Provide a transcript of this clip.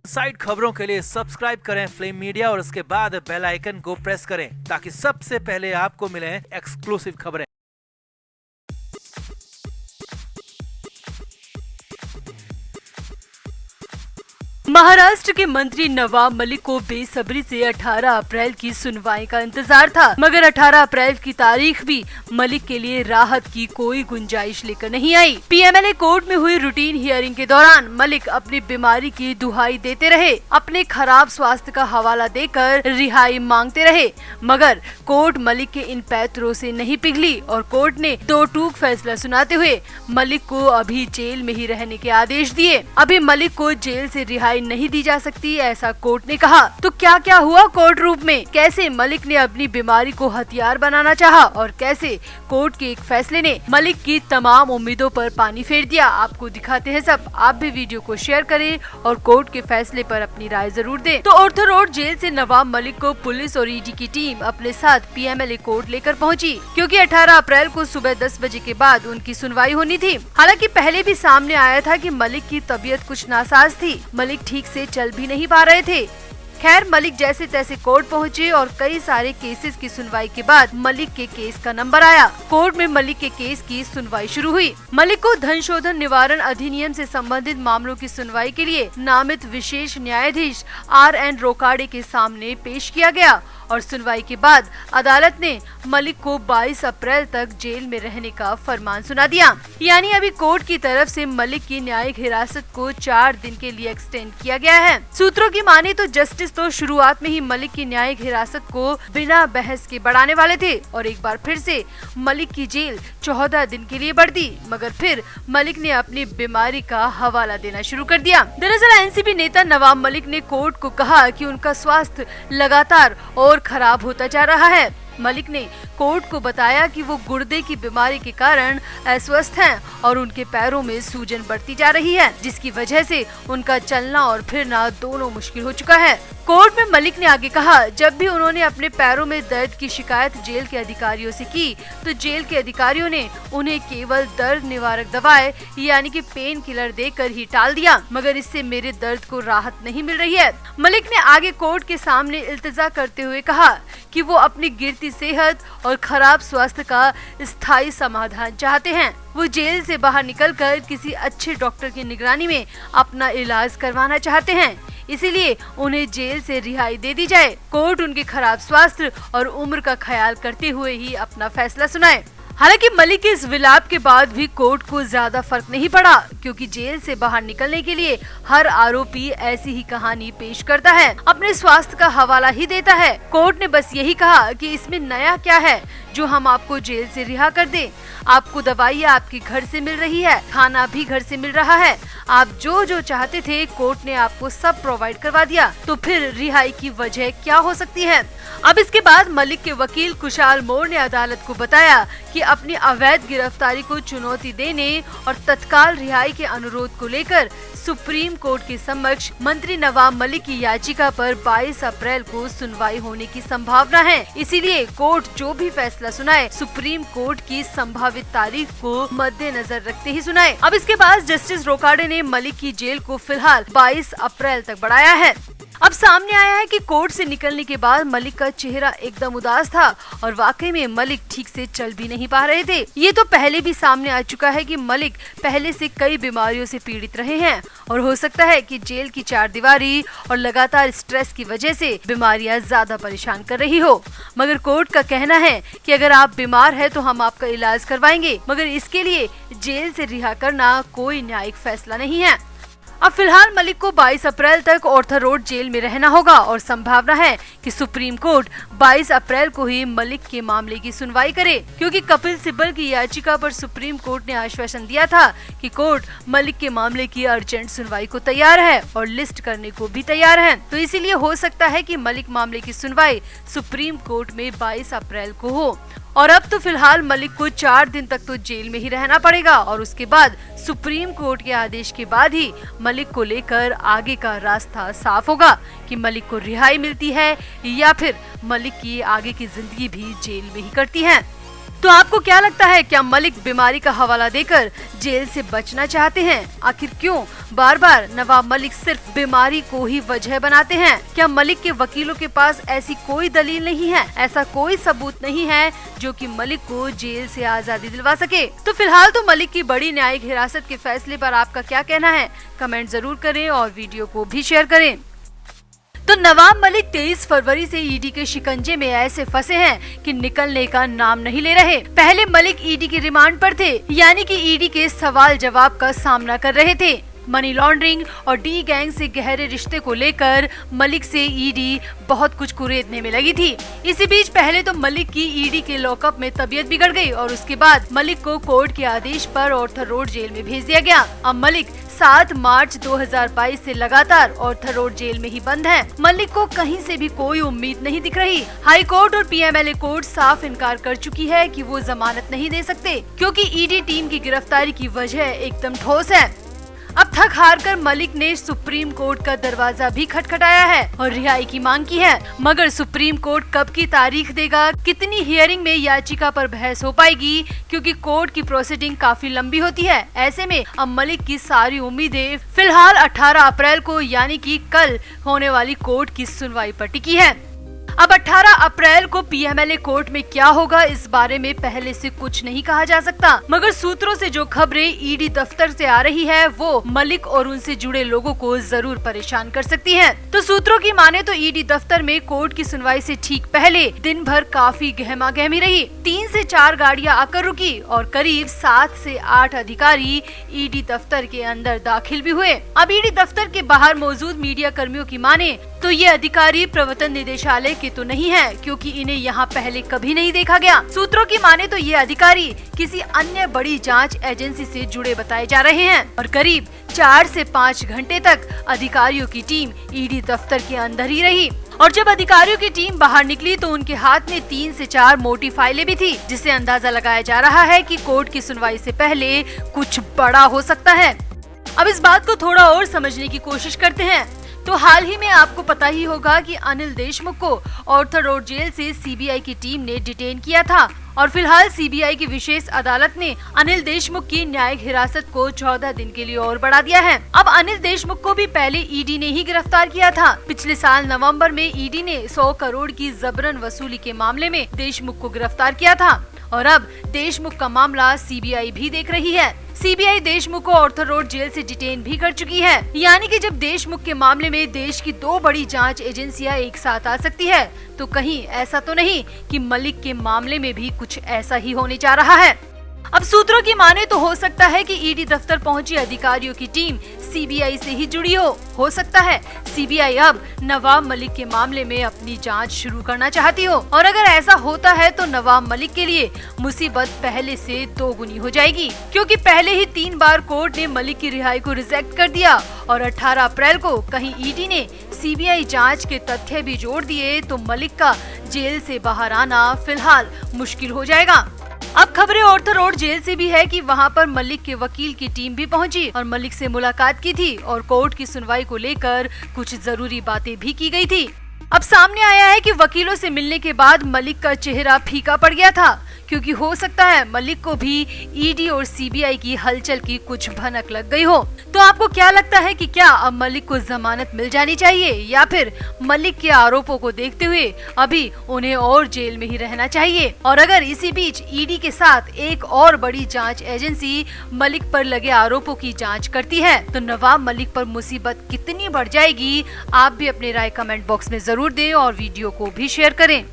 Side खबरों के लिए सब्सक्राइब करें फ्लेम मीडिया और उसके बाद बेल आइकन को प्रेस करें ताकि सबसे पहले आपको मिले एक्सक्लूसिव खबरें। महाराष्ट्र के मंत्री नवाब मलिक को बेसब्री से 18 अप्रैल की सुनवाई का इंतजार था, मगर 18 अप्रैल की तारीख भी मलिक के लिए राहत की कोई गुंजाइश लेकर नहीं आई। पीएमएलए कोर्ट में हुई रूटीन हियरिंग के दौरान मलिक अपनी बीमारी की दुहाई देते रहे, अपने खराब स्वास्थ्य का हवाला देकर रिहाई मांगते रहे, मगर कोर्ट मलिक के इन पैतरों से नहीं पिघली और कोर्ट ने दो टूक फैसला सुनाते हुए मलिक को अभी जेल में ही रहने के आदेश दिए। अभी मलिक को जेल से रिहाई नहीं दी जा सकती, ऐसा कोर्ट ने कहा। तो क्या क्या हुआ कोर्ट रूम में, कैसे मलिक ने अपनी बीमारी को हथियार बनाना चाहा और कैसे कोर्ट के एक फैसले ने मलिक की तमाम उम्मीदों पर पानी फेर दिया, आपको दिखाते हैं सब। आप भी वीडियो को शेयर करें और कोर्ट के फैसले पर अपनी राय जरूर दें। तो ऑर्थर रोड जेल से नवाब मलिक को पुलिस और ईडी की टीम अपने साथ पीएमएलए कोर्ट लेकर पहुंची, क्योंकि 18 अप्रैल को सुबह 10 बजे के बाद उनकी सुनवाई होनी थी। हालांकि पहले भी सामने आया था कि मलिक की तबीयत कुछ नासाज थी, मलिक ठीक से चल भी नहीं पा रहे थे। खैर, मलिक जैसे तैसे कोर्ट पहुंचे और कई सारे केसेस की सुनवाई के बाद मलिक के केस का नंबर आया। कोर्ट में मलिक के केस की सुनवाई शुरू हुई। मलिक को धन शोधन निवारण अधिनियम से संबंधित मामलों की सुनवाई के लिए नामित विशेष न्यायाधीश RN रोकाड़े के सामने पेश किया गया और सुनवाई के बाद अदालत ने मलिक को 22 अप्रैल तक जेल में रहने का फरमान सुना दिया। यानी अभी कोर्ट की तरफ से मलिक की न्यायिक हिरासत को 4 दिन के लिए एक्सटेंड किया गया है। सूत्रों की माने तो जस्टिस तो शुरुआत में ही मलिक की न्यायिक हिरासत को बिना बहस के बढ़ाने वाले थे और एक बार फिर से मलिक की जेल 14 दिन के लिए बढ़ दी, मगर फिर मलिक ने अपनी बीमारी का हवाला देना शुरू कर दिया। दरअसल एनसीपी नेता नवाब मलिक ने कोर्ट को कहा कि उनका स्वास्थ्य लगातार और खराब होता जा रहा है। मलिक ने कोर्ट को बताया कि वो गुर्दे की बीमारी के कारण अस्वस्थ हैं और उनके पैरों में सूजन बढ़ती जा रही है, जिसकी वजह से उनका चलना और फिरना दोनों मुश्किल हो चुका है। कोर्ट में मलिक ने आगे कहा, जब भी उन्होंने अपने पैरों में दर्द की शिकायत जेल के अधिकारियों से की तो जेल के अधिकारियों ने उन्हें केवल दर्द निवारक दवाएं यानी कि पेन किलर देकर ही टाल दिया, मगर इससे मेरे दर्द को राहत नहीं मिल रही है। मलिक ने आगे कोर्ट के सामने इल्तिजा करते हुए कहा कि वो अपनी गिरती सेहत और खराब स्वास्थ्य का स्थायी समाधान चाहते हैं। वो जेल से बाहर निकलकर किसी अच्छे डॉक्टर की निगरानी में अपना इलाज करवाना चाहते हैं, इसीलिए उन्हें जेल से रिहाई दे दी जाए। कोर्ट उनके खराब स्वास्थ्य और उम्र का ख्याल करते हुए ही अपना फैसला सुनाए। हालांकि मलिक के इस विलाप के बाद भी कोर्ट को ज्यादा फर्क नहीं पड़ा, क्योंकि जेल से बाहर निकलने के लिए हर आरोपी ऐसी ही कहानी पेश करता है, अपने स्वास्थ्य का हवाला ही देता है। कोर्ट ने बस यही कहा कि इसमें नया क्या है जो हम आपको जेल से रिहा कर दें। आपको दवाइयाँ आपके घर से मिल रही है, खाना भी घर से मिल रहा है, आप जो जो चाहते थे कोर्ट ने आपको सब प्रोवाइड करवा दिया, तो फिर रिहाई की वजह क्या हो सकती है। अब इसके बाद मलिक के वकील कुशाल मोर ने अदालत को बताया कि अपनी अवैध गिरफ्तारी को चुनौती देने और तत्काल रिहाई के अनुरोध को लेकर सुप्रीम कोर्ट के समक्ष मंत्री नवाब मलिक की याचिका पर 22 अप्रैल को सुनवाई होने की संभावना है। इसीलिए कोर्ट जो भी फैसला सुनाए सुप्रीम कोर्ट की संभावित तारीख को मद्देनजर रखते ही सुनाए। अब इसके बाद जस्टिस रोकाड़े ने मलिक की जेल को फिलहाल 22 अप्रैल तक बढ़ाया है। अब सामने आया है कि कोर्ट से निकलने के बाद मलिक का चेहरा एकदम उदास था और वाकई में मलिक ठीक से चल भी नहीं पा रहे थे। ये तो पहले भी सामने आ चुका है कि मलिक पहले से कई बीमारियों से पीड़ित रहे हैं और हो सकता है कि जेल की चारदीवारी और लगातार स्ट्रेस की वजह से बीमारियां ज्यादा परेशान कर रही हो। मगर कोर्ट का कहना है कि अगर आप बीमार है तो हम आपका इलाज करवाएंगे, मगर इसके लिए जेल से रिहा करना कोई न्यायिक फैसला नहीं है। अब फिलहाल मलिक को 22 अप्रैल तक ऑर्थर रोड जेल में रहना होगा और संभावना है कि सुप्रीम कोर्ट 22 अप्रैल को ही मलिक के मामले की सुनवाई करे, क्योंकि कपिल सिब्बल की याचिका पर सुप्रीम कोर्ट ने आश्वासन दिया था कि कोर्ट मलिक के मामले की अर्जेंट सुनवाई को तैयार है और लिस्ट करने को भी तैयार है। तो इसीलिए हो सकता है कि मलिक मामले की सुनवाई सुप्रीम कोर्ट में 22 अप्रैल को हो। और अब तो फिलहाल मलिक को 4 दिन तक तो जेल में ही रहना पड़ेगा और उसके बाद सुप्रीम कोर्ट के आदेश के बाद ही मलिक को लेकर आगे का रास्ता साफ होगा कि मलिक को रिहाई मिलती है या फिर मलिक की आगे की जिंदगी भी जेल में ही करती है। तो आपको क्या लगता है, क्या मलिक बीमारी का हवाला देकर जेल से बचना चाहते हैं? आखिर क्यों बार बार नवाब मलिक सिर्फ बीमारी को ही वजह बनाते हैं? क्या मलिक के वकीलों के पास ऐसी कोई दलील नहीं है, ऐसा कोई सबूत नहीं है जो कि मलिक को जेल से आजादी दिलवा सके? तो फिलहाल तो मलिक की बड़ी न्यायिक हिरासत के फैसले पर आपका क्या कहना है? कमेंट जरूर करें और वीडियो को भी शेयर करें। तो नवाब मलिक 23 फरवरी से ईडी के शिकंजे में ऐसे फंसे हैं कि निकलने का नाम नहीं ले रहे। पहले मलिक ईडी की रिमांड पर थे, यानी कि ईडी के सवाल जवाब का सामना कर रहे थे। मनी लॉन्ड्रिंग और डी गैंग से गहरे रिश्ते को लेकर मलिक से ईडी बहुत कुछ कुरेदने में लगी थी। इसी बीच पहले तो मलिक की ईडी के लॉकअप में तबीयत बिगड़ गई और उसके बाद मलिक को कोर्ट के आदेश पर ऑर्थर रोड जेल में भेज दिया गया। अब मलिक 7 मार्च 2022 से लगातार ऑर्थर रोड जेल में ही बंद है। मलिक को कहीं से भी कोई उम्मीद नहीं दिख रही। हाई कोर्ट और पीएमएलए कोर्ट साफ इनकार कर चुकी है कि वो जमानत नहीं दे सकते, क्योंकि ईडी टीम की गिरफ्तारी की वजह एकदम ठोस है। अब थक हार कर मलिक ने सुप्रीम कोर्ट का दरवाजा भी खटखटाया है और रिहाई की मांग की है, मगर सुप्रीम कोर्ट कब की तारीख देगा, कितनी हियरिंग में याचिका पर बहस हो पाएगी, क्योंकि कोर्ट की प्रोसीडिंग काफी लंबी होती है। ऐसे में अब मलिक की सारी उम्मीदें फिलहाल 18 अप्रैल को यानी कि कल होने वाली कोर्ट की सुनवाई पर टिकी है। अब 18 अप्रैल को पीएमएलए कोर्ट में क्या होगा, इस बारे में पहले से कुछ नहीं कहा जा सकता, मगर सूत्रों से जो खबरें ईडी दफ्तर से आ रही है वो मलिक और उनसे जुड़े लोगों को जरूर परेशान कर सकती है। तो सूत्रों की माने तो ईडी दफ्तर में कोर्ट की सुनवाई से ठीक पहले दिन भर काफी गहमा गहमी रही। 3 से 4 गाड़ियां आकर रुकी और करीब 7 से 8 अधिकारी ईडी दफ्तर के अंदर दाखिल भी हुए। अब ईडी दफ्तर के बाहर मौजूद मीडिया कर्मियों की माने तो ये अधिकारी प्रवर्तन निदेशालय के तो नहीं है, क्योंकि इन्हें यहाँ पहले कभी नहीं देखा गया। सूत्रों की माने तो ये अधिकारी किसी अन्य बड़ी जांच एजेंसी से जुड़े बताए जा रहे हैं और करीब 4 से 5 घंटे तक अधिकारियों की टीम ईडी दफ्तर के अंदर ही रही। और जब अधिकारियों की टीम बाहर निकली तो उनके हाथ में 3 से 4 मोटी फाइलें भी थी, जिससे अंदाजा लगाया जा रहा है कि कोर्ट की सुनवाई से पहले कुछ बड़ा हो सकता है। अब इस बात को थोड़ा और समझने की कोशिश करते हैं। तो हाल ही में आपको पता ही होगा कि अनिल देशमुख को ऑर्थर रोड जेल से सीबीआई की टीम ने डिटेन किया था और फिलहाल सीबीआई की विशेष अदालत ने अनिल देशमुख की न्यायिक हिरासत को 14 दिन के लिए और बढ़ा दिया है। अब अनिल देशमुख को भी पहले ईडी ने ही गिरफ्तार किया था। पिछले साल नवंबर में ईडी ने 100 करोड़ की जबरन वसूली के मामले में देशमुख को गिरफ्तार किया था और अब देशमुख का मामला सीबीआई भी देख रही है। सीबीआई देशमुख को ऑर्थर रोड जेल से डिटेन भी कर चुकी है, यानी कि जब देशमुख के मामले में देश की 2 बड़ी जांच एजेंसियां एक साथ आ सकती है, तो कहीं ऐसा तो नहीं कि मलिक के मामले में भी कुछ ऐसा ही होने जा रहा है। अब सूत्रों की माने तो हो सकता है कि ईडी दफ्तर पहुंची अधिकारियों की टीम सीबीआई से ही जुड़ी हो सकता है सीबीआई अब नवाब मलिक के मामले में अपनी जांच शुरू करना चाहती हो, और अगर ऐसा होता है तो नवाब मलिक के लिए मुसीबत पहले से 2 गुनी हो जाएगी, क्योंकि पहले ही 3 बार कोर्ट ने मलिक की रिहाई को रिजेक्ट कर दिया और 18 अप्रैल को कहीं ईडी ने सीबीआई जांच के तथ्य भी जोड़ दिए तो मलिक का जेल से बाहर आना फिलहाल मुश्किल हो जाएगा। अब खबरें ऑर्थर रोड जेल से भी है कि वहां पर मलिक के वकील की टीम भी पहुंची और मलिक से मुलाकात की थी और कोर्ट की सुनवाई को लेकर कुछ जरूरी बातें भी की गई थी। अब सामने आया है कि वकीलों से मिलने के बाद मलिक का चेहरा फीका पड़ गया था, क्योंकि हो सकता है मलिक को भी ईडी और सीबीआई की हलचल की कुछ भनक लग गई हो। तो आपको क्या लगता है कि क्या अब मलिक को जमानत मिल जानी चाहिए या फिर मलिक के आरोपों को देखते हुए अभी उन्हें और जेल में ही रहना चाहिए? और अगर इसी बीच ईडी के साथ एक और बड़ी जांच एजेंसी मलिक पर लगे आरोपों की जांच करती है तो नवाब मलिक पर मुसीबत कितनी बढ़ जाएगी? आप भी अपनी राय कमेंट बॉक्स में जरूर दें और वीडियो को भी शेयर करें।